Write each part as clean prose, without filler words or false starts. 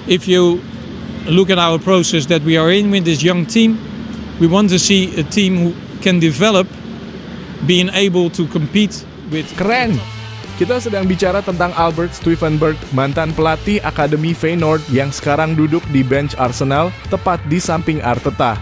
if you look at our process that we are in with this young team, we want to see a team who can develop, being able to compete with... Keren! Kita sedang bicara tentang Albert Stuivenberg, mantan pelatih Akademi Feyenoord yang sekarang duduk di bench Arsenal, tepat di samping Arteta.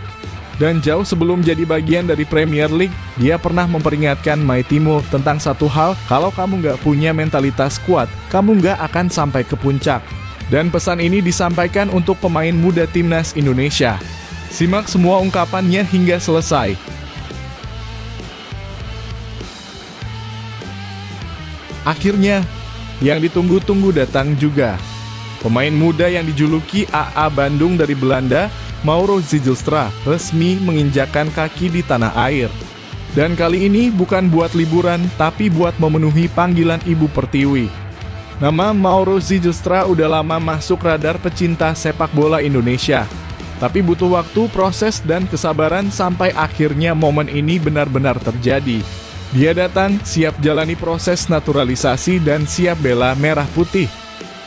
Dan jauh sebelum jadi bagian dari Premier League, dia pernah memperingatkan My Timo tentang satu hal, kalau kamu nggak punya mentalitas kuat, kamu nggak akan sampai ke puncak. Dan pesan ini disampaikan untuk pemain muda timnas Indonesia. Simak semua ungkapannya hingga selesai. Akhirnya, yang ditunggu-tunggu datang juga. Pemain muda yang dijuluki AA Bandung dari Belanda, Mauro Zijlstra, resmi menginjakkan kaki di tanah air. Dan kali ini bukan buat liburan, tapi buat memenuhi panggilan Ibu Pertiwi. Nama Mauro Zijlstra udah lama masuk radar pecinta sepak bola Indonesia. Tapi butuh waktu, proses, dan kesabaran sampai akhirnya momen ini benar-benar terjadi. Dia datang, siap jalani proses naturalisasi dan siap bela merah putih.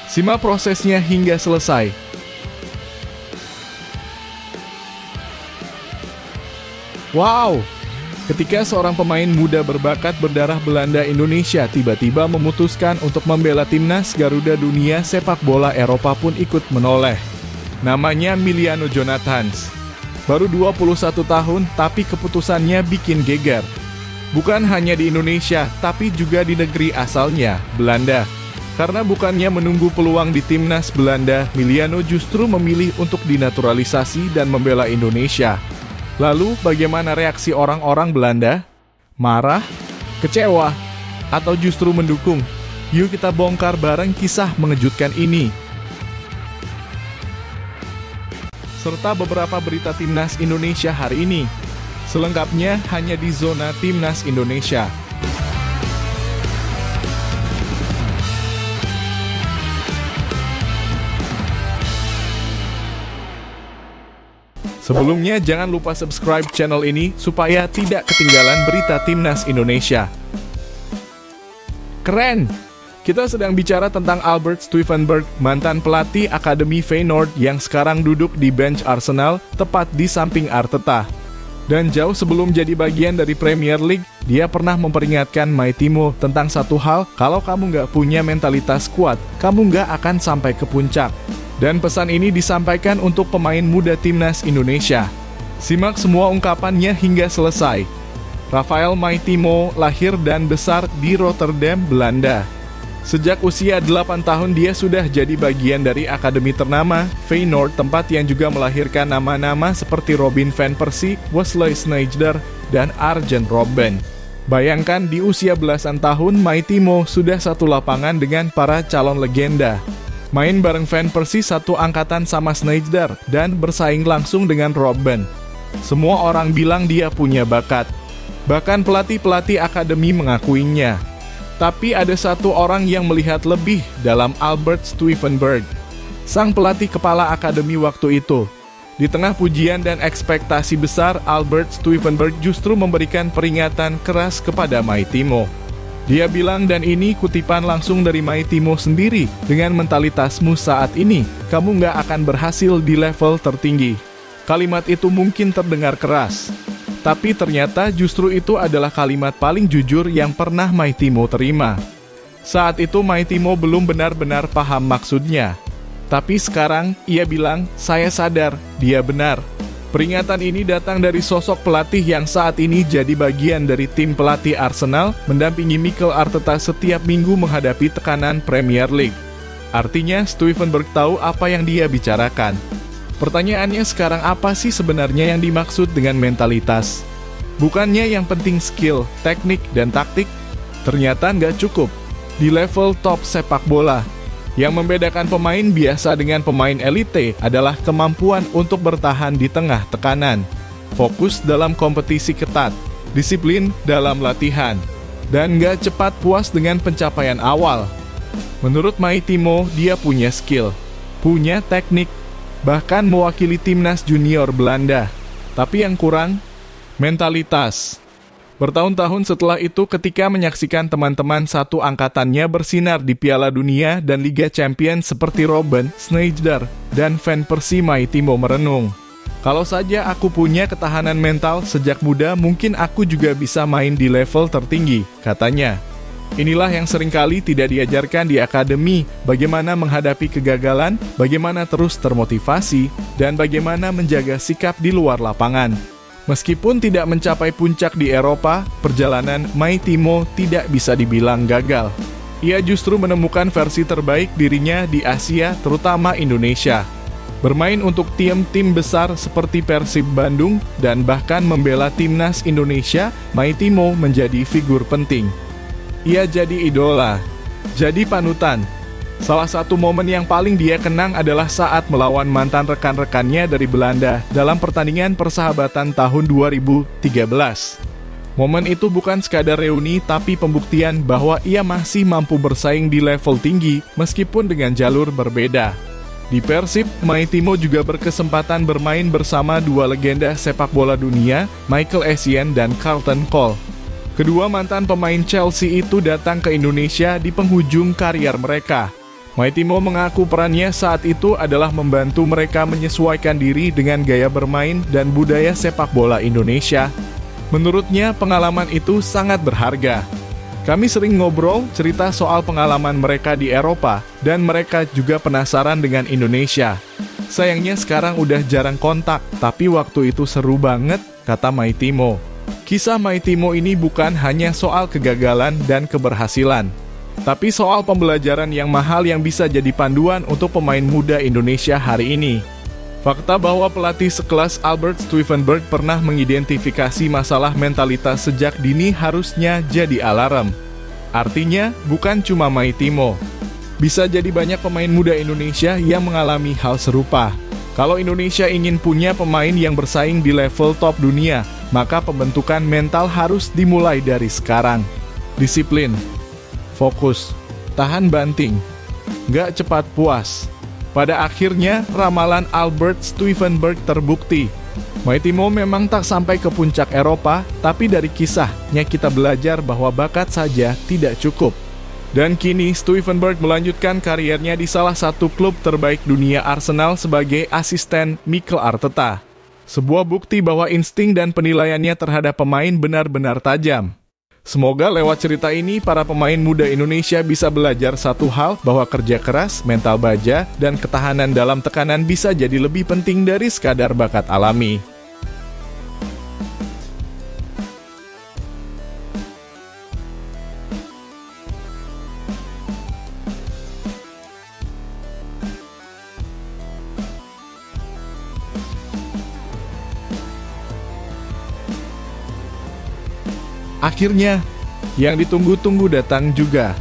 Simak prosesnya hingga selesai. Wow! Ketika seorang pemain muda berbakat berdarah Belanda Indonesia tiba-tiba memutuskan untuk membela timnas, Garuda dunia sepak bola Eropa pun ikut menoleh. Namanya Emiliano Jonathans. Baru 21 tahun, tapi keputusannya bikin geger. Bukan hanya di Indonesia, tapi juga di negeri asalnya, Belanda. Karena bukannya menunggu peluang di timnas Belanda, Emiliano justru memilih untuk dinaturalisasi dan membela Indonesia. Lalu, bagaimana reaksi orang-orang Belanda? Marah? Kecewa? Atau justru mendukung? Yuk kita bongkar bareng kisah mengejutkan ini. Serta beberapa berita timnas Indonesia hari ini. Selengkapnya hanya di Zona Timnas Indonesia. Sebelumnya jangan lupa subscribe channel ini supaya tidak ketinggalan berita timnas Indonesia. Keren! Kita sedang bicara tentang Albert Stuivenberg, mantan pelatih Akademi Feyenoord yang sekarang duduk di bench Arsenal, tepat di samping Arteta. Dan jauh sebelum jadi bagian dari Premier League, dia pernah memperingatkan My Timo tentang satu hal, kalau kamu nggak punya mentalitas kuat, kamu nggak akan sampai ke puncak. Dan pesan ini disampaikan untuk pemain muda timnas Indonesia. Simak semua ungkapannya hingga selesai. Rafael My Timo lahir dan besar di Rotterdam, Belanda. Sejak usia 8 tahun dia sudah jadi bagian dari akademi ternama Feyenoord, tempat yang juga melahirkan nama-nama seperti Robin van Persie, Wesley Sneijder, dan Arjen Robben. Bayangkan di usia belasan tahun My Timo sudah satu lapangan dengan para calon legenda. Main bareng Van Persie satu angkatan sama Sneijder dan bersaing langsung dengan Robben. Semua orang bilang dia punya bakat. Bahkan pelatih-pelatih akademi mengakuinya. Tapi ada satu orang yang melihat lebih dalam Albert Stuivenberg, sang pelatih kepala akademi waktu itu. Di tengah pujian dan ekspektasi besar, Albert Stuivenberg justru memberikan peringatan keras kepada My Timo. Dia bilang, dan ini kutipan langsung dari My Timo sendiri, dengan mentalitasmu saat ini, kamu nggak akan berhasil di level tertinggi. Kalimat itu mungkin terdengar keras. Tapi ternyata justru itu adalah kalimat paling jujur yang pernah My Timo terima. Saat itu My Timo belum benar-benar paham maksudnya. Tapi sekarang ia bilang, saya sadar, dia benar. Peringatan ini datang dari sosok pelatih yang saat ini jadi bagian dari tim pelatih Arsenal, mendampingi Mikel Arteta setiap minggu menghadapi tekanan Premier League. Artinya Stuivenberg tahu apa yang dia bicarakan. Pertanyaannya sekarang, apa sih sebenarnya yang dimaksud dengan mentalitas? Bukannya yang penting skill, teknik, dan taktik? Ternyata nggak cukup. Di level top sepak bola, yang membedakan pemain biasa dengan pemain elite adalah kemampuan untuk bertahan di tengah tekanan, fokus dalam kompetisi ketat, disiplin dalam latihan, dan nggak cepat puas dengan pencapaian awal. Menurut My Timo, dia punya skill, punya teknik, bahkan mewakili timnas junior Belanda. Tapi yang kurang, mentalitas. Bertahun-tahun setelah itu, ketika menyaksikan teman-teman satu angkatannya bersinar di Piala Dunia dan Liga Champions seperti Robben, Sneijder, dan Van Persie, Maitimo merenung. Kalau saja aku punya ketahanan mental sejak muda, mungkin aku juga bisa main di level tertinggi, katanya. Inilah yang seringkali tidak diajarkan di akademi, bagaimana menghadapi kegagalan, bagaimana terus termotivasi, dan bagaimana menjaga sikap di luar lapangan. Meskipun tidak mencapai puncak di Eropa, perjalanan Maitimo tidak bisa dibilang gagal. Ia justru menemukan versi terbaik dirinya di Asia, terutama Indonesia. Bermain untuk tim-tim besar seperti Persib Bandung dan bahkan membela timnas Indonesia, Maitimo menjadi figur penting. Ia jadi idola, jadi panutan. Salah satu momen yang paling dia kenang adalah saat melawan mantan rekan-rekannya dari Belanda dalam pertandingan persahabatan tahun 2013. Momen itu bukan sekadar reuni, tapi pembuktian bahwa ia masih mampu bersaing di level tinggi meskipun dengan jalur berbeda. Di Persib, Maitimo juga berkesempatan bermain bersama dua legenda sepak bola dunia, Michael Essien dan Carlton Cole. Kedua mantan pemain Chelsea itu datang ke Indonesia di penghujung karier mereka. Maitimo mengaku perannya saat itu adalah membantu mereka menyesuaikan diri dengan gaya bermain dan budaya sepak bola Indonesia. Menurutnya, pengalaman itu sangat berharga. Kami sering ngobrol, cerita soal pengalaman mereka di Eropa, dan mereka juga penasaran dengan Indonesia. Sayangnya sekarang udah jarang kontak, tapi waktu itu seru banget, kata Maitimo. Kisah Maitimo ini bukan hanya soal kegagalan dan keberhasilan, tapi soal pembelajaran yang mahal yang bisa jadi panduan untuk pemain muda Indonesia hari ini. Fakta bahwa pelatih sekelas Albert Stuivenberg pernah mengidentifikasi masalah mentalitas sejak dini harusnya jadi alarm. Artinya, bukan cuma Maitimo. Bisa jadi banyak pemain muda Indonesia yang mengalami hal serupa. Kalau Indonesia ingin punya pemain yang bersaing di level top dunia, maka pembentukan mental harus dimulai dari sekarang. Disiplin, fokus, tahan banting, gak cepat puas. Pada akhirnya, ramalan Albert Stuivenberg terbukti. Maitimo memang tak sampai ke puncak Eropa, tapi dari kisahnya kita belajar bahwa bakat saja tidak cukup. Dan kini Stuivenberg melanjutkan kariernya di salah satu klub terbaik dunia, Arsenal, sebagai asisten Mikel Arteta. Sebuah bukti bahwa insting dan penilaiannya terhadap pemain benar-benar tajam. Semoga lewat cerita ini, para pemain muda Indonesia bisa belajar satu hal, bahwa kerja keras, mental baja, dan ketahanan dalam tekanan bisa jadi lebih penting dari sekadar bakat alami. Akhirnya, yang ditunggu-tunggu datang juga.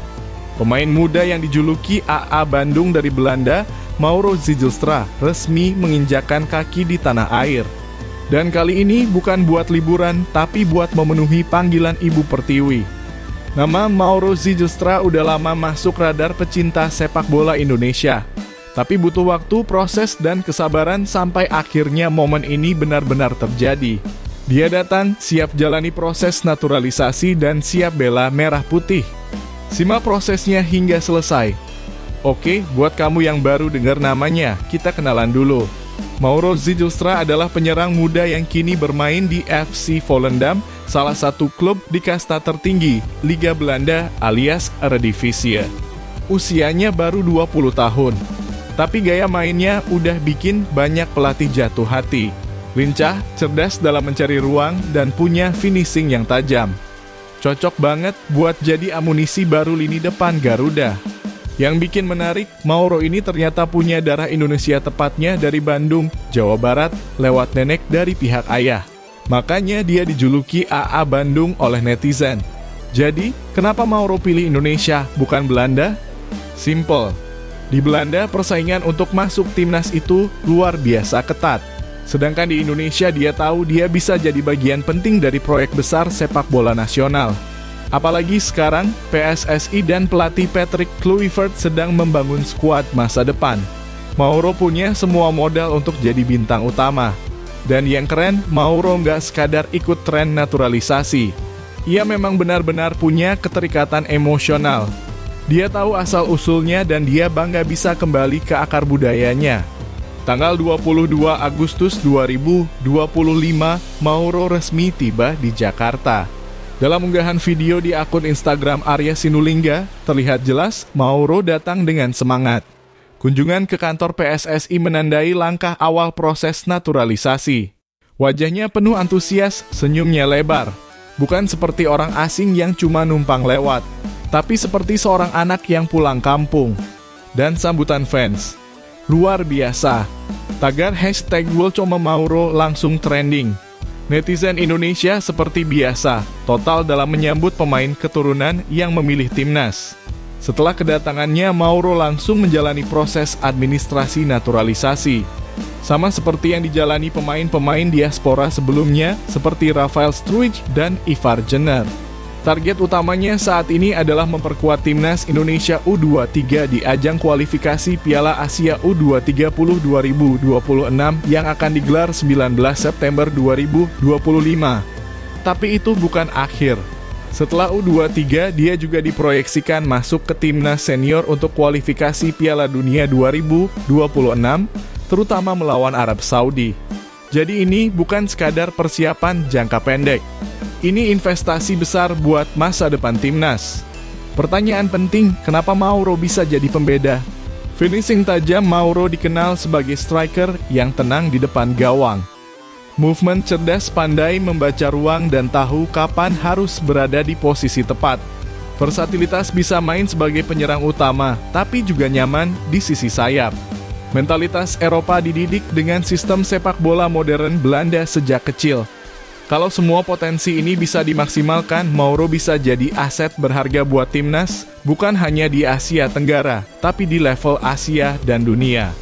Pemain muda yang dijuluki AA Bandung dari Belanda, Mauro Zijlstra, resmi menginjakkan kaki di tanah air. Dan kali ini bukan buat liburan, tapi buat memenuhi panggilan Ibu Pertiwi. Nama Mauro Zijlstra udah lama masuk radar pecinta sepak bola Indonesia. Tapi butuh waktu, proses, dan kesabaran sampai akhirnya momen ini benar-benar terjadi. Dia datang, siap jalani proses naturalisasi dan siap bela merah putih. Simak prosesnya hingga selesai. Oke, buat kamu yang baru dengar namanya, kita kenalan dulu. Mauro Zijlstra adalah penyerang muda yang kini bermain di FC Volendam, salah satu klub di kasta tertinggi, Liga Belanda alias Eredivisie. Usianya baru 20 tahun, tapi gaya mainnya udah bikin banyak pelatih jatuh hati. Lincah, cerdas dalam mencari ruang, dan punya finishing yang tajam. Cocok banget buat jadi amunisi baru lini depan Garuda. Yang bikin menarik, Mauro ini ternyata punya darah Indonesia, tepatnya dari Bandung, Jawa Barat, lewat nenek dari pihak ayah. Makanya dia dijuluki AA Bandung oleh netizen. Jadi, kenapa Mauro pilih Indonesia, bukan Belanda? Simple. Di Belanda, persaingan untuk masuk timnas itu luar biasa ketat. Sedangkan di Indonesia, dia tahu dia bisa jadi bagian penting dari proyek besar sepak bola nasional. Apalagi sekarang, PSSI dan pelatih Patrick Kluivert sedang membangun skuad masa depan. Mauro punya semua modal untuk jadi bintang utama. Dan yang keren, Mauro nggak sekadar ikut tren naturalisasi. Ia memang benar-benar punya keterikatan emosional. Dia tahu asal-usulnya dan dia bangga bisa kembali ke akar budayanya. Tanggal 22 Agustus 2025, Mauro resmi tiba di Jakarta. Dalam unggahan video di akun Instagram Arya Sinulinga, terlihat jelas Mauro datang dengan semangat. Kunjungan ke kantor PSSI menandai langkah awal proses naturalisasi. Wajahnya penuh antusias, senyumnya lebar. Bukan seperti orang asing yang cuma numpang lewat, tapi seperti seorang anak yang pulang kampung. Dan sambutan fans luar biasa. Tagar #WilcoMauro langsung trending. Netizen Indonesia seperti biasa, total dalam menyambut pemain keturunan yang memilih timnas. Setelah kedatangannya, Mauro langsung menjalani proses administrasi naturalisasi. Sama seperti yang dijalani pemain-pemain diaspora sebelumnya, seperti Rafael Struijk dan Ivar Jenner. Target utamanya saat ini adalah memperkuat timnas Indonesia U23 di ajang kualifikasi Piala Asia U23 2026 yang akan digelar 19 September 2025. Tapi itu bukan akhir. Setelah U23, dia juga diproyeksikan masuk ke timnas senior untuk kualifikasi Piala Dunia 2026, terutama melawan Arab Saudi. Jadi ini bukan sekadar persiapan jangka pendek. Ini investasi besar buat masa depan timnas. Pertanyaan penting, kenapa Mauro bisa jadi pembeda? Finishing tajam, Mauro dikenal sebagai striker yang tenang di depan gawang. Movement cerdas, pandai membaca ruang dan tahu kapan harus berada di posisi tepat. Versatilitas, bisa main sebagai penyerang utama, tapi juga nyaman di sisi sayap. Mentalitas Eropa, dididik dengan sistem sepak bola modern Belanda sejak kecil. Kalau semua potensi ini bisa dimaksimalkan, Mauro bisa jadi aset berharga buat timnas, bukan hanya di Asia Tenggara, tapi di level Asia dan dunia.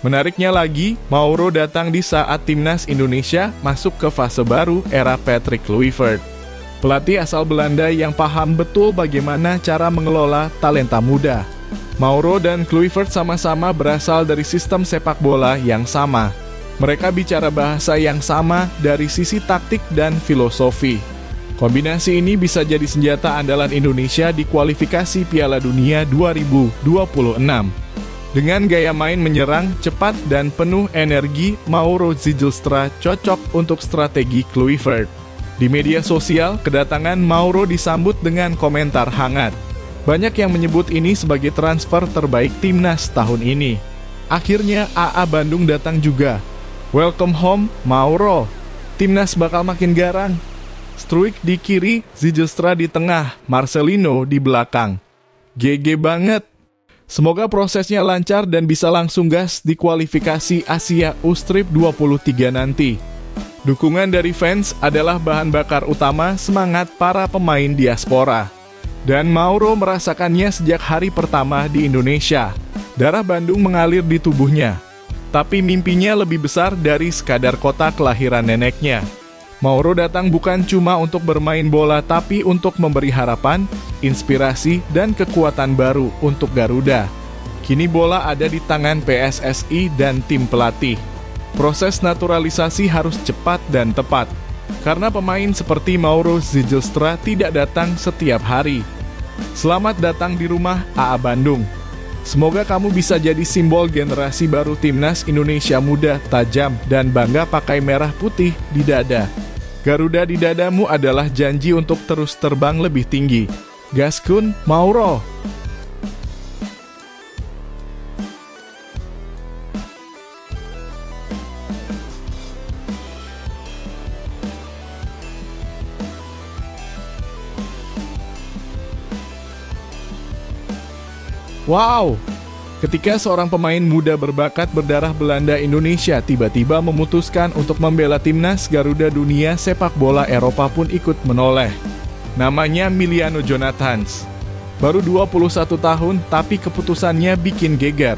Menariknya lagi, Mauro datang di saat timnas Indonesia masuk ke fase baru era Patrick Kluivert. Pelatih asal Belanda yang paham betul bagaimana cara mengelola talenta muda. Mauro dan Kluivert sama-sama berasal dari sistem sepak bola yang sama. Mereka bicara bahasa yang sama dari sisi taktik dan filosofi. Kombinasi ini bisa jadi senjata andalan Indonesia di kualifikasi Piala Dunia 2026. Dengan gaya main menyerang, cepat, dan penuh energi, Mauro Zijlstra cocok untuk strategi Kluivert. Di media sosial, kedatangan Mauro disambut dengan komentar hangat. Banyak yang menyebut ini sebagai transfer terbaik timnas tahun ini. Akhirnya AA Bandung datang juga. Welcome home, Mauro. Timnas bakal makin garang. Struijk di kiri, Zijlstra di tengah, Marcelino di belakang. GG banget. Semoga prosesnya lancar dan bisa langsung gas di kualifikasi Asia U23 nanti. Dukungan dari fans adalah bahan bakar utama semangat para pemain diaspora. Dan Mauro merasakannya sejak hari pertama di Indonesia. Darah Bandung mengalir di tubuhnya. Tapi mimpinya lebih besar dari sekadar kota kelahiran neneknya. Mauro datang bukan cuma untuk bermain bola, tapi untuk memberi harapan, inspirasi, dan kekuatan baru untuk Garuda. Kini bola ada di tangan PSSI dan tim pelatih. Proses naturalisasi harus cepat dan tepat, karena pemain seperti Mauro Zijlstra tidak datang setiap hari. Selamat datang di rumah AA Bandung. Semoga kamu bisa jadi simbol generasi baru timnas Indonesia muda, tajam, dan bangga pakai merah putih di dada. Garuda di dadamu adalah janji untuk terus terbang lebih tinggi. Gaskun, Mauro! Wow! Ketika seorang pemain muda berbakat berdarah Belanda Indonesia tiba-tiba memutuskan untuk membela timnas, Garuda dunia sepak bola Eropa pun ikut menoleh. Namanya Emiliano Jonathans. Baru 21 tahun, tapi keputusannya bikin geger.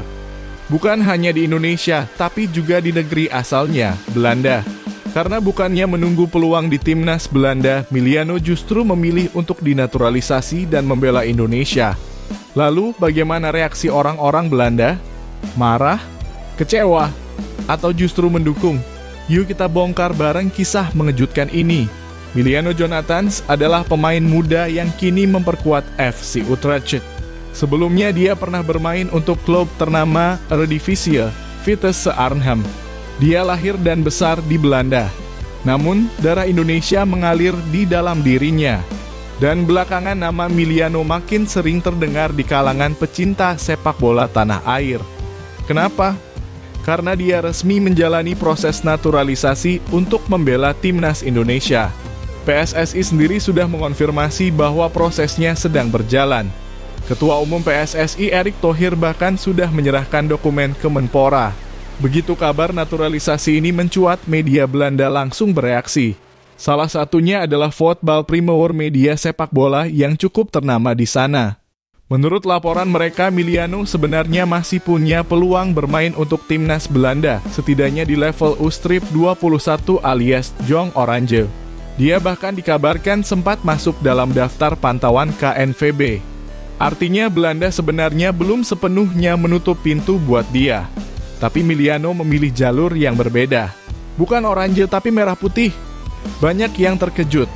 Bukan hanya di Indonesia, tapi juga di negeri asalnya, Belanda. Karena bukannya menunggu peluang di timnas Belanda, Emiliano justru memilih untuk dinaturalisasi dan membela Indonesia. Lalu, bagaimana reaksi orang-orang Belanda? Marah? Kecewa? Atau justru mendukung? Yuk kita bongkar bareng kisah mengejutkan ini. Miliano Jonathans adalah pemain muda yang kini memperkuat FC Utrecht. Sebelumnya dia pernah bermain untuk klub ternama Eredivisie, Vitesse Arnhem. Dia lahir dan besar di Belanda. Namun, darah Indonesia mengalir di dalam dirinya. Dan belakangan nama Miliano makin sering terdengar di kalangan pecinta sepak bola tanah air. Kenapa? Karena dia resmi menjalani proses naturalisasi untuk membela timnas Indonesia. PSSI sendiri sudah mengonfirmasi bahwa prosesnya sedang berjalan. Ketua Umum PSSI Erick Thohir bahkan sudah menyerahkan dokumen ke Menpora. Begitu kabar naturalisasi ini mencuat, media Belanda langsung bereaksi. Salah satunya adalah Voetbal Primeur, media sepak bola yang cukup ternama di sana. Menurut laporan mereka, Miliano sebenarnya masih punya peluang bermain untuk timnas Belanda, setidaknya di level U-Strip 21 alias Jong Oranje. Dia bahkan dikabarkan sempat masuk dalam daftar pantauan KNVB. Artinya Belanda sebenarnya belum sepenuhnya menutup pintu buat dia. Tapi Miliano memilih jalur yang berbeda. Bukan oranye tapi merah putih. Banyak yang terkejut.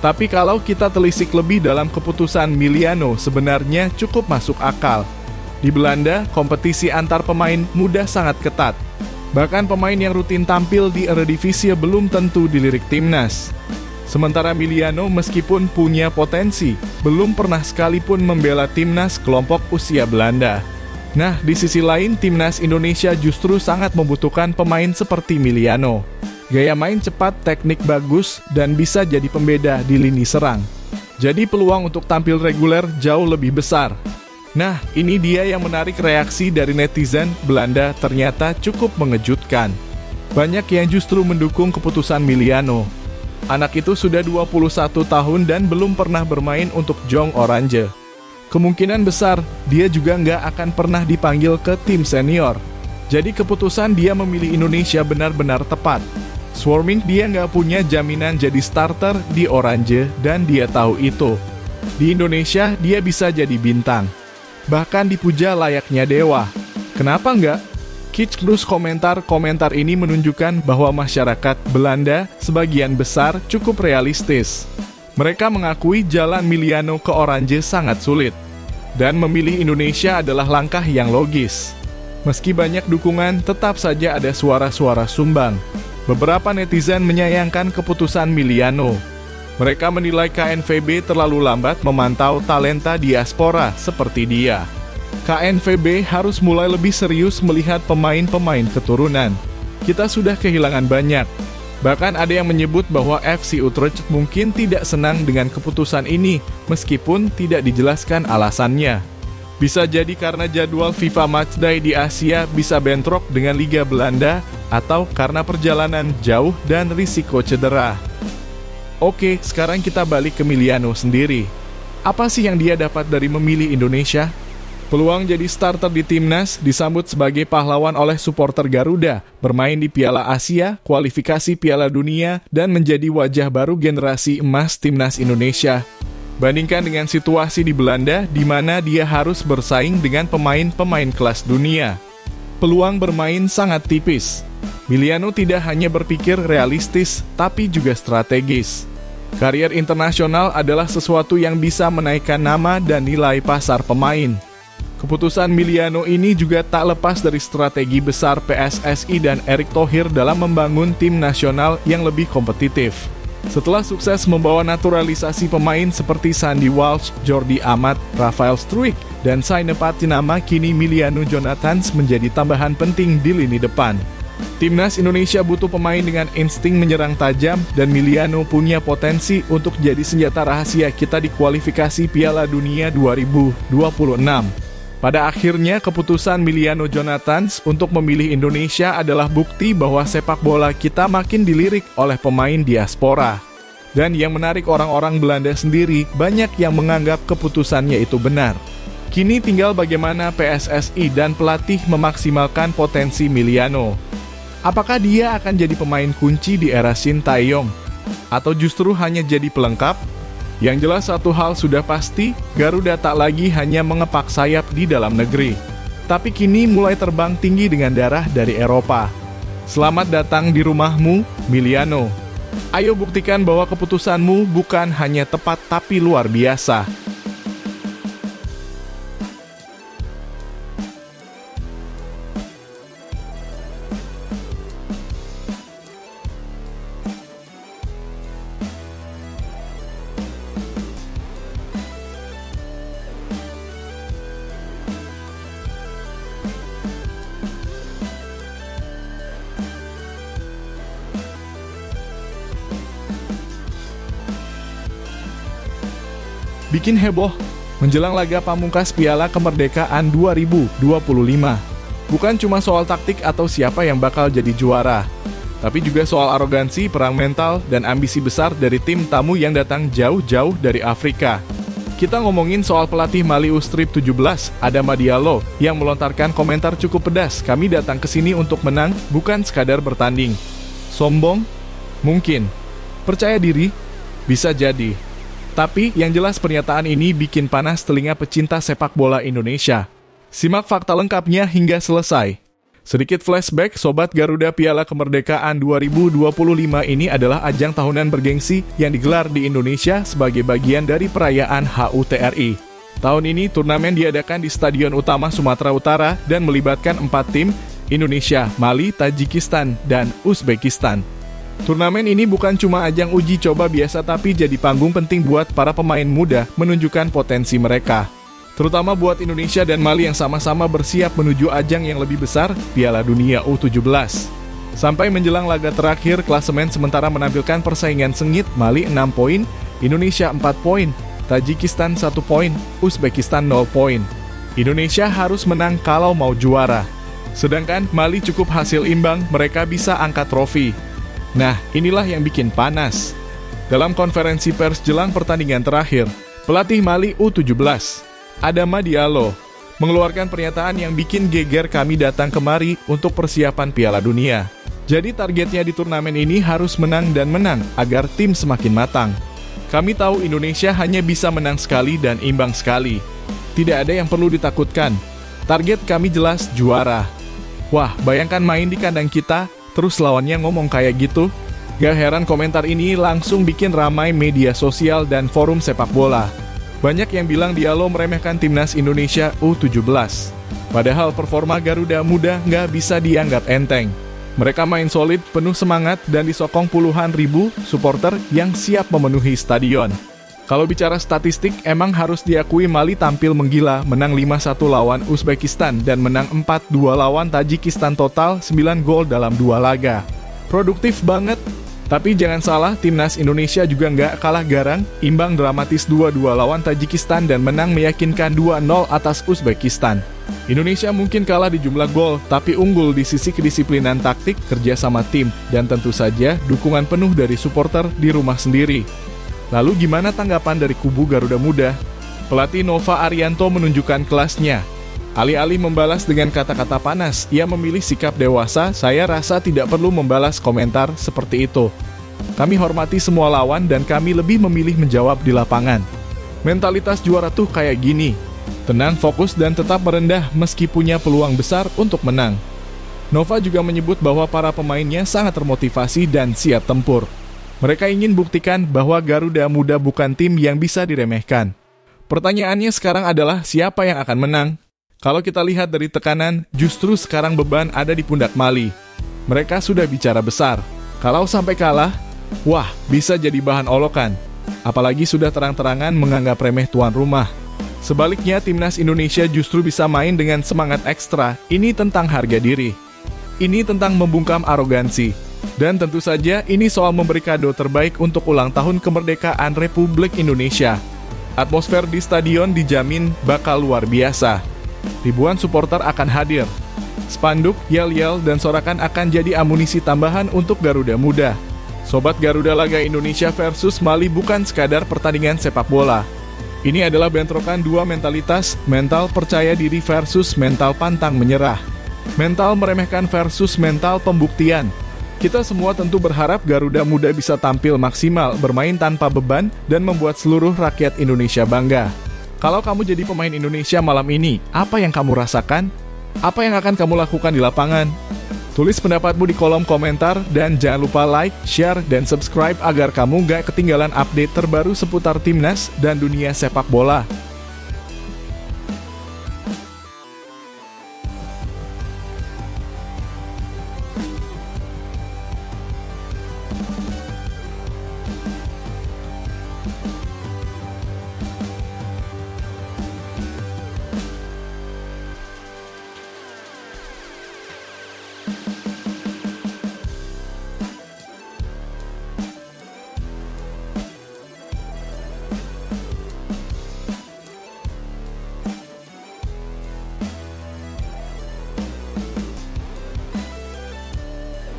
Tapi kalau kita telisik lebih dalam keputusan Miliano, sebenarnya cukup masuk akal. Di Belanda, kompetisi antar pemain muda sangat ketat. Bahkan pemain yang rutin tampil di Eredivisie belum tentu dilirik timnas. Sementara Miliano meskipun punya potensi, belum pernah sekalipun membela timnas kelompok usia Belanda. Nah, di sisi lain, timnas Indonesia justru sangat membutuhkan pemain seperti Miliano. Gaya main cepat, teknik bagus, dan bisa jadi pembeda di lini serang. Jadi peluang untuk tampil reguler jauh lebih besar. Nah, ini dia yang menarik reaksi dari netizen Belanda ternyata cukup mengejutkan. Banyak yang justru mendukung keputusan Miliano. Anak itu sudah 21 tahun dan belum pernah bermain untuk Jong Oranje. Kemungkinan besar, dia juga nggak akan pernah dipanggil ke tim senior. Jadi keputusan dia memilih Indonesia benar-benar tepat. Swarming dia nggak punya jaminan jadi starter di Oranje dan dia tahu itu. Di Indonesia, dia bisa jadi bintang. Bahkan dipuja layaknya dewa. Kenapa enggak? Kitschloos komentar ini menunjukkan bahwa masyarakat Belanda sebagian besar cukup realistis. Mereka mengakui jalan Miliano ke Oranje sangat sulit. Dan memilih Indonesia adalah langkah yang logis. Meski banyak dukungan, tetap saja ada suara-suara sumbang. Beberapa netizen menyayangkan keputusan Miliano. Mereka menilai KNVB terlalu lambat memantau talenta diaspora seperti dia. KNVB harus mulai lebih serius melihat pemain-pemain keturunan. Kita sudah kehilangan banyak. Bahkan ada yang menyebut bahwa FC Utrecht mungkin tidak senang dengan keputusan ini, meskipun tidak dijelaskan alasannya. Bisa jadi karena jadwal FIFA Matchday di Asia bisa bentrok dengan Liga Belanda, atau karena perjalanan jauh dan risiko cedera. Oke, sekarang kita balik ke Miliano sendiri. Apa sih yang dia dapat dari memilih Indonesia? Peluang jadi starter di timnas disambut sebagai pahlawan oleh supporter Garuda, bermain di Piala Asia, kualifikasi Piala Dunia, dan menjadi wajah baru generasi emas timnas Indonesia. Bandingkan dengan situasi di Belanda, di mana dia harus bersaing dengan pemain-pemain kelas dunia. Peluang bermain sangat tipis. Miliano tidak hanya berpikir realistis, tapi juga strategis. Karier internasional adalah sesuatu yang bisa menaikkan nama dan nilai pasar pemain. Keputusan Miliano ini juga tak lepas dari strategi besar PSSI dan Erick Thohir dalam membangun tim nasional yang lebih kompetitif. Setelah sukses membawa naturalisasi pemain seperti Sandy Walsh, Jordi Amat, Rafael Struijk, dan Saine Patinama, kini Miliano Jonathans menjadi tambahan penting di lini depan. Timnas Indonesia butuh pemain dengan insting menyerang tajam, dan Miliano punya potensi untuk jadi senjata rahasia kita di kualifikasi Piala Dunia 2026. Pada akhirnya, keputusan Miliano Jonathans untuk memilih Indonesia adalah bukti bahwa sepak bola kita makin dilirik oleh pemain diaspora. Dan yang menarik, orang-orang Belanda sendiri banyak yang menganggap keputusannya itu benar. Kini tinggal bagaimana PSSI dan pelatih memaksimalkan potensi Miliano. Apakah dia akan jadi pemain kunci di era Shin Tae-yong? Atau justru hanya jadi pelengkap? Yang jelas satu hal sudah pasti, Garuda tak lagi hanya mengepak sayap di dalam negeri, tapi kini mulai terbang tinggi dengan darah dari Eropa. Selamat datang di rumahmu, Miliano. Ayo buktikan bahwa keputusanmu bukan hanya tepat tapi luar biasa. Bikin heboh menjelang laga pamungkas Piala Kemerdekaan 2025. Bukan cuma soal taktik atau siapa yang bakal jadi juara, tapi juga soal arogansi, perang mental, dan ambisi besar dari tim tamu yang datang jauh-jauh dari Afrika. Kita ngomongin soal pelatih Mali U17, Adama Diallo, yang melontarkan komentar cukup pedas, "Kami datang ke sini untuk menang, bukan sekadar bertanding." Sombong? Mungkin. Percaya diri? Bisa jadi. Tapi yang jelas pernyataan ini bikin panas telinga pecinta sepak bola Indonesia. Simak fakta lengkapnya hingga selesai. Sedikit flashback, Sobat Garuda, Piala Kemerdekaan 2025 ini adalah ajang tahunan bergengsi yang digelar di Indonesia sebagai bagian dari perayaan HUT RI. Tahun ini turnamen diadakan di Stadion Utama Sumatera Utara dan melibatkan 4 tim, Indonesia, Mali, Tajikistan, dan Uzbekistan. Turnamen ini bukan cuma ajang uji coba biasa tapi jadi panggung penting buat para pemain muda menunjukkan potensi mereka. Terutama buat Indonesia dan Mali yang sama-sama bersiap menuju ajang yang lebih besar, Piala Dunia U17. Sampai menjelang laga terakhir, klasemen sementara menampilkan persaingan sengit, Mali 6 poin, Indonesia 4 poin, Tajikistan 1 poin, Uzbekistan 0 poin. Indonesia harus menang kalau mau juara. Sedangkan Mali cukup hasil imbang, mereka bisa angkat trofi. Nah, inilah yang bikin panas. Dalam konferensi pers jelang pertandingan terakhir, pelatih Mali U17, Adama Diallo, mengeluarkan pernyataan yang bikin geger, "Kami datang kemari untuk persiapan Piala Dunia. Jadi targetnya di turnamen ini harus menang dan menang agar tim semakin matang. Kami tahu Indonesia hanya bisa menang sekali dan imbang sekali. Tidak ada yang perlu ditakutkan. Target kami jelas juara." Wah, bayangkan main di kandang kita, terus lawannya ngomong kayak gitu. Gak heran komentar ini langsung bikin ramai media sosial dan forum sepak bola. Banyak yang bilang Diallo meremehkan timnas Indonesia U17. Padahal performa Garuda Muda nggak bisa dianggap enteng. Mereka main solid, penuh semangat, dan disokong puluhan ribu supporter yang siap memenuhi stadion. Kalau bicara statistik, emang harus diakui Mali tampil menggila, menang 5-1 lawan Uzbekistan dan menang 4-2 lawan Tajikistan, total 9 gol dalam 2 laga. Produktif banget, tapi jangan salah, timnas Indonesia juga nggak kalah garang, imbang dramatis 2-2 lawan Tajikistan dan menang meyakinkan 2-0 atas Uzbekistan. Indonesia mungkin kalah di jumlah gol, tapi unggul di sisi kedisiplinan taktik, kerja sama tim, dan tentu saja dukungan penuh dari supporter di rumah sendiri. Lalu gimana tanggapan dari kubu Garuda Muda? Pelatih Nova Arianto menunjukkan kelasnya. Alih-alih membalas dengan kata-kata panas, ia memilih sikap dewasa. "Saya rasa tidak perlu membalas komentar seperti itu. Kami hormati semua lawan dan kami lebih memilih menjawab di lapangan. Mentalitas juara tuh kayak gini. Tenang, fokus, dan tetap merendah meski punya peluang besar untuk menang." Nova juga menyebut bahwa para pemainnya sangat termotivasi dan siap tempur. Mereka ingin buktikan bahwa Garuda Muda bukan tim yang bisa diremehkan. Pertanyaannya sekarang adalah siapa yang akan menang? Kalau kita lihat dari tekanan, justru sekarang beban ada di pundak Mali. Mereka sudah bicara besar. Kalau sampai kalah, wah, bisa jadi bahan olokan. Apalagi sudah terang-terangan menganggap remeh tuan rumah. Sebaliknya, timnas Indonesia justru bisa main dengan semangat ekstra. Ini tentang harga diri. Ini tentang membungkam arogansi. Dan tentu saja ini soal memberi kado terbaik untuk ulang tahun kemerdekaan Republik Indonesia. Atmosfer di stadion dijamin bakal luar biasa. Ribuan supporter akan hadir. Spanduk, yel-yel, dan sorakan akan jadi amunisi tambahan untuk Garuda Muda. Sobat Garuda, laga Indonesia versus Mali bukan sekadar pertandingan sepak bola. Ini adalah bentrokan dua mentalitas, mental percaya diri versus mental pantang menyerah. Mental meremehkan versus mental pembuktian. Kita semua tentu berharap Garuda Muda bisa tampil maksimal, bermain tanpa beban, dan membuat seluruh rakyat Indonesia bangga. Kalau kamu jadi pemain Indonesia malam ini, apa yang kamu rasakan? Apa yang akan kamu lakukan di lapangan? Tulis pendapatmu di kolom komentar dan jangan lupa like, share, dan subscribe agar kamu gak ketinggalan update terbaru seputar timnas dan dunia sepak bola.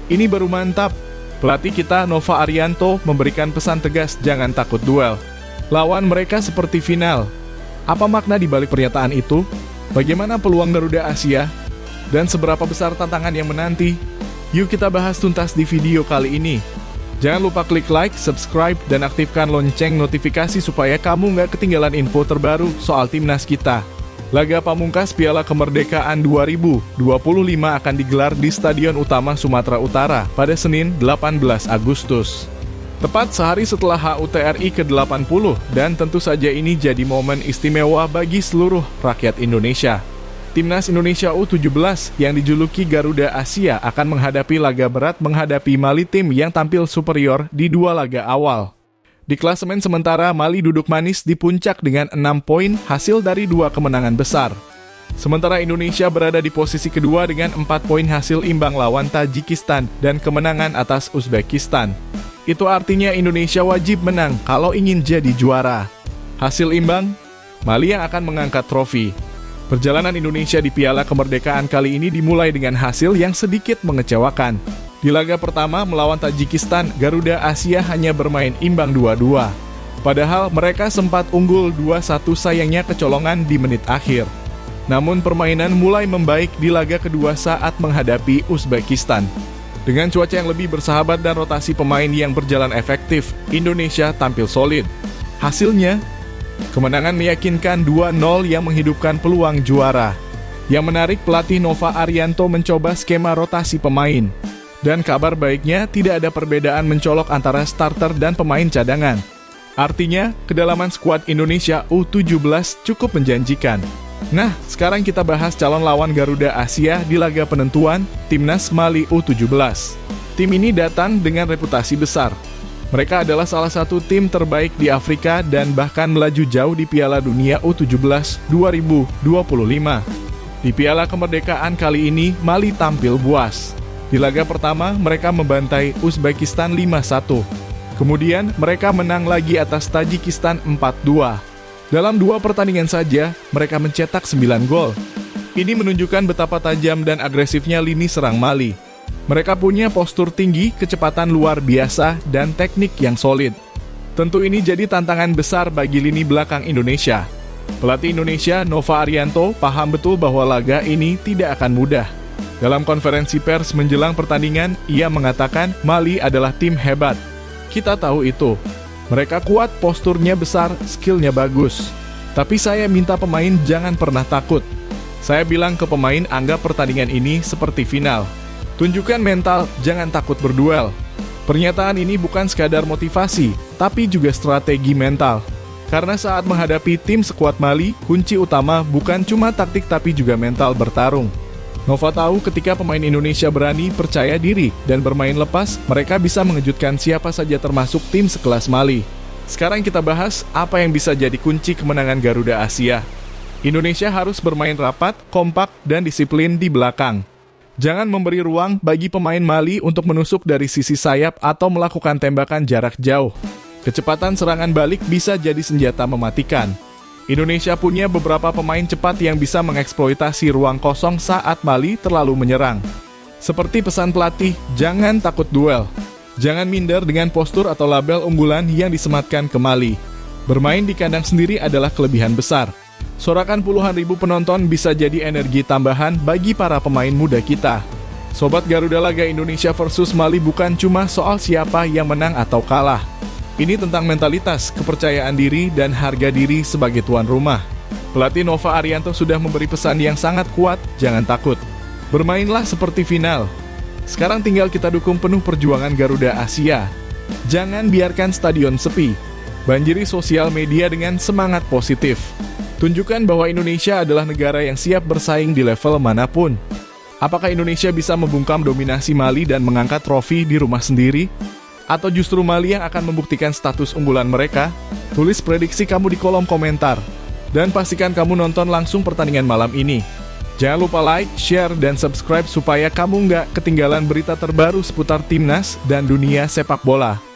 Ini baru mantap. Pelatih kita Nova Arianto memberikan pesan tegas jangan takut duel. Lawan mereka seperti final. Apa makna di balik pernyataan itu? Bagaimana peluang Garuda Asia? Dan seberapa besar tantangan yang menanti? Yuk kita bahas tuntas di video kali ini. Jangan lupa klik like, subscribe, dan aktifkan lonceng notifikasi supaya kamu nggak ketinggalan info terbaru soal timnas kita. Laga pamungkas Piala Kemerdekaan 2025 akan digelar di Stadion Utama Sumatera Utara pada Senin 18 Agustus. Tepat sehari setelah HUT RI ke-80 dan tentu saja ini jadi momen istimewa bagi seluruh rakyat Indonesia. Timnas Indonesia U17 yang dijuluki Garuda Asia akan menghadapi laga berat menghadapi Mali, tim yang tampil superior di dua laga awal. Di klasemen sementara, Mali duduk manis di puncak dengan 6 poin hasil dari 2 kemenangan besar. Sementara Indonesia berada di posisi kedua dengan 4 poin hasil imbang lawan Tajikistan dan kemenangan atas Uzbekistan. Itu artinya Indonesia wajib menang kalau ingin jadi juara. Hasil imbang, Mali yang akan mengangkat trofi. Perjalanan Indonesia di Piala Kemerdekaan kali ini dimulai dengan hasil yang sedikit mengecewakan. Di laga pertama melawan Tajikistan, Garuda Asia hanya bermain imbang 2-2. Padahal mereka sempat unggul 2-1 sayangnya kecolongan di menit akhir. Namun permainan mulai membaik di laga kedua saat menghadapi Uzbekistan. Dengan cuaca yang lebih bersahabat dan rotasi pemain yang berjalan efektif, Indonesia tampil solid. Hasilnya, kemenangan meyakinkan 2-0 yang menghidupkan peluang juara. Yang menarik, pelatih Nova Arianto mencoba skema rotasi pemain. Dan kabar baiknya, tidak ada perbedaan mencolok antara starter dan pemain cadangan. Artinya, kedalaman skuad Indonesia U17 cukup menjanjikan. Nah, sekarang kita bahas calon lawan Garuda Asia di laga penentuan Timnas Mali U17. Tim ini datang dengan reputasi besar. Mereka adalah salah satu tim terbaik di Afrika dan bahkan melaju jauh di Piala Dunia U17 2025. Di Piala Kemerdekaan kali ini, Mali tampil buas. Di laga pertama, mereka membantai Uzbekistan 5-1. Kemudian, mereka menang lagi atas Tajikistan 4-2. Dalam 2 pertandingan saja, mereka mencetak 9 gol. Ini menunjukkan betapa tajam dan agresifnya lini serang Mali. Mereka punya postur tinggi, kecepatan luar biasa, dan teknik yang solid. Tentu ini jadi tantangan besar bagi lini belakang Indonesia. Pelatih Indonesia, Nova Arianto, paham betul bahwa laga ini tidak akan mudah. Dalam konferensi pers menjelang pertandingan, ia mengatakan Mali adalah tim hebat. Kita tahu itu. Mereka kuat, posturnya besar, skillnya bagus. Tapi saya minta pemain jangan pernah takut. Saya bilang ke pemain anggap pertandingan ini seperti final. Tunjukkan mental, jangan takut berduel. Pernyataan ini bukan sekadar motivasi, tapi juga strategi mental. Karena saat menghadapi tim sekuat Mali, kunci utama bukan cuma taktik tapi juga mental bertarung. Nova tahu ketika pemain Indonesia berani, percaya diri, dan bermain lepas, mereka bisa mengejutkan siapa saja termasuk tim sekelas Mali. Sekarang kita bahas apa yang bisa jadi kunci kemenangan Garuda Asia. Indonesia harus bermain rapat, kompak, dan disiplin di belakang. Jangan memberi ruang bagi pemain Mali untuk menusuk dari sisi sayap atau melakukan tembakan jarak jauh. Kecepatan serangan balik bisa jadi senjata mematikan. Indonesia punya beberapa pemain cepat yang bisa mengeksploitasi ruang kosong saat Mali terlalu menyerang. Seperti pesan pelatih, jangan takut duel. Jangan minder dengan postur atau label unggulan yang disematkan ke Mali. Bermain di kandang sendiri adalah kelebihan besar. Sorakan puluhan ribu penonton bisa jadi energi tambahan bagi para pemain muda kita. Sobat Garuda, laga Indonesia versus Mali bukan cuma soal siapa yang menang atau kalah. Ini tentang mentalitas, kepercayaan diri, dan harga diri sebagai tuan rumah. Pelatih Nova Arianto sudah memberi pesan yang sangat kuat, jangan takut. Bermainlah seperti final. Sekarang tinggal kita dukung penuh perjuangan Garuda Asia. Jangan biarkan stadion sepi. Banjiri sosial media dengan semangat positif. Tunjukkan bahwa Indonesia adalah negara yang siap bersaing di level manapun. Apakah Indonesia bisa membungkam dominasi Mali dan mengangkat trofi di rumah sendiri? Atau justru Mali yang akan membuktikan status unggulan mereka? Tulis prediksi kamu di kolom komentar. Dan pastikan kamu nonton langsung pertandingan malam ini. Jangan lupa like, share, dan subscribe supaya kamu nggak ketinggalan berita terbaru seputar timnas dan dunia sepak bola.